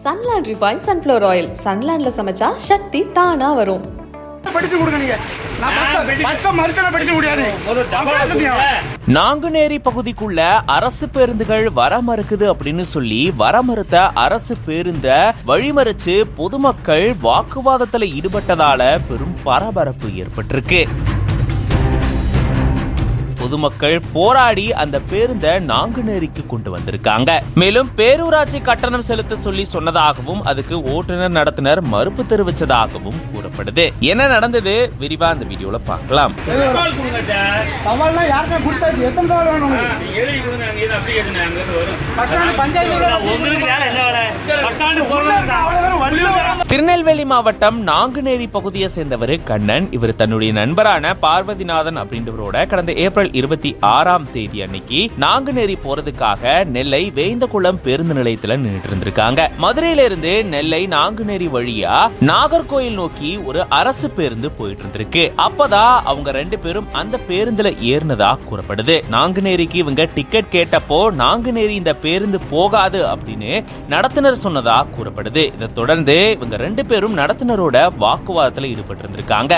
Sunland Refined Sunflower Oil. Sunlandல சமைச்சா சக்தி தானா வரும். படிச்சு கொடுங்க நீங்க. நாங்குநேரி பகுதிக்குள்ள அரசு பேருந்துகள் வர மறுக்குது அப்படின்னு சொல்லி வர மறுத்த அரசு பேருந்த வழிமறிச்சு பொதுமக்கள் வாக்குவாதத்துல ஈடுபட்டதால பெரும் பரபரப்பு ஏற்பட்டிருக்கு. பொதுமக்கள் போராடி அந்த பேருந்த நாங்குநேரிக்கு கொண்டு வந்திருக்காங்க. மேலும் பேரூராட்சி கட்டணம் செலுத்த சொல்லி சொன்னதாகவும் அதுக்கு ஓட்டுநர் நடத்துனர் மறுப்பு தெரிவிச்சதாகவும் கூறப்படுது. என்ன நடந்தது விரிவா அந்த வீடியோல பார்க்கலாம். திருநெல்வேலி மாவட்டம் நாங்குநேரி பகுதியை சேர்ந்தவர் கண்ணன். இவர் தன்னுடைய நண்பரான பார்வதிநாதன் அப்படின்றவரோட கடந்த ஏப்ரல் 26ஆம் தேதி அன்னைக்கு நாங்குநேரி போறதுக்காக நெல்லை வேந்தகுளம் பேருந்து நிலையத்துல நின்றுட்டு இருந்திருக்காங்க. மதுரையில இருந்து நெல்லை நாங்குநேரி வழியா நாகர்கோயில் நோக்கி ஒரு அரசு பேருந்து போயிட்டு இருந்திருக்கு. அப்பதான் அவங்க ரெண்டு பேரும் அந்த பேருந்துல ஏறினதா கூறப்படுது. நாங்குநேரிக்கு இவங்க டிக்கெட் கேட்டப்போ நாங்குநேரி இந்த பேருந்து போகாது அப்படின்னு நடத்துனர் சொன்னதா கூறப்படுது. இதை தொடர்ந்து இவங்க ரெண்டு பேரும் நடத்துனரோட வாக்குவாதத்துல ஈடுபட்டு இருந்திருக்காங்க.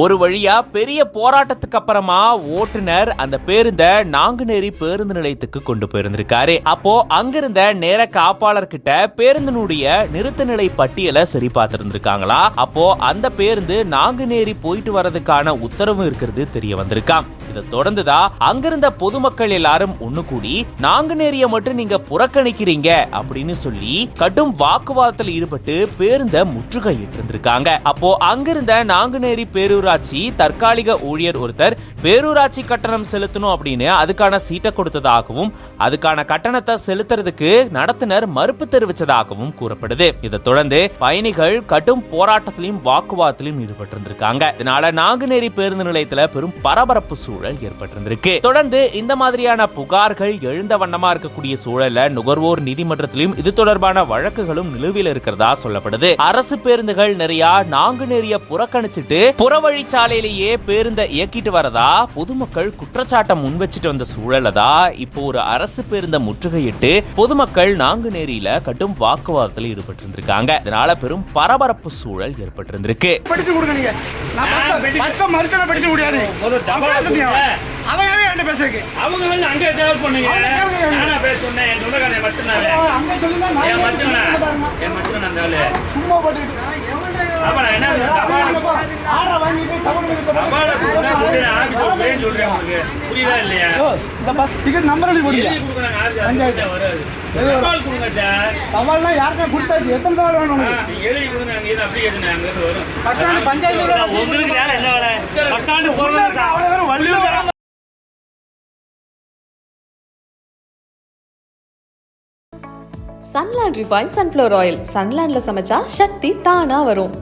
ஒரு வழியா பெரிய போராட்டத்துக்கு அப்புறமா ஓட்டுநர் அந்த பேருந்த நாங்குநேரி பேருந்து நிலையத்துக்கு கொண்டு போயிருந்திருக்காரு. அப்போ அங்கிருந்த நேர காப்பாளர் கிட்ட பேருந்தினுடைய நிறுத்த நிலை பட்டியலை சரி பார்த்திருந்திருக்காங்களா. அப்போ அந்த பேருந்து நாங்குநேரி போயிட்டு வரதுக்கான உத்தரவு இருக்கிறது தெரிய வந்திருக்காம். இதை தொடர்ந்துதான் அங்கிருந்த பொதுமக்கள் எல்லாரும் ஒண்ணு கூடி நாங்குநேரிய மட்டும் நீங்க புறக்கணிக்கிறீங்க அப்படின்னு சொல்லி கடும் வாக்குவாதத்தில் ஈடுபட்டு பேருந்த முற்றுகையிட்டு இருந்திருக்காங்க. அப்போ அங்கிருந்த நாங்குநேரி பேரூராட்சி தற்காலிக ஊழியர் ஒருத்தர் பேரூராட்சி கட்டணம் செலுத்தணும் அப்படின்னு அதுக்கான சீட்டை கொடுத்ததாகவும் அதுக்கான கட்டணத்தை செலுத்துறதுக்கு நடத்துனர் மறுப்பு தெரிவிச்சதாகவும் கூறப்படுது. இதை தொடர்ந்து பயணிகள் கடும் போராட்டத்திலும் வாக்குவாதத்திலும் ஈடுபட்டு இருந்திருக்காங்க. இதனால நாங்குநேரி பேருந்து நிலையத்துல பெரும் பரபரப்பு சூழல் ஏற்பட்டிருந்திருக்கு. தொடர்ந்து இந்த மாதிரியான புகார்கள் எழுந்த வண்ணமா இருக்கக்கூடிய சூழல்ல நுகர்வோர் நீதிமன்றத்திலும் இது தொடர்பான வழக்குகளும் நிலுவையில் இருக்கிறதா சொல்லப்படுது. அரசு பேருந்துகள் நிறைய நாங்குநேரிய புறக்கணிச்சிட்டு புறவழிச்சாலையிலேயே பேருந்தை இயக்கிட்டு வரதா பொதுமக்கள் குற்றச்சாட்டை முன் வச்சுட்டு வந்த சூழலதா இப்போ ஒரு அரசு பேருந்தை முற்றுகையிட்டு பொதுமக்கள் நாங்குநேரியில கடும் வாக்குவாதத்தில் ஈடுபட்டு இருந்திருக்காங்க. இதனால பெரும் பரபரப்பு சூழல் ஏற்பட்டிருந்திருக்கு. Sunland Refined Sunflower Oil. Sunlandல சமைச்சா சக்தி தானா வரும்.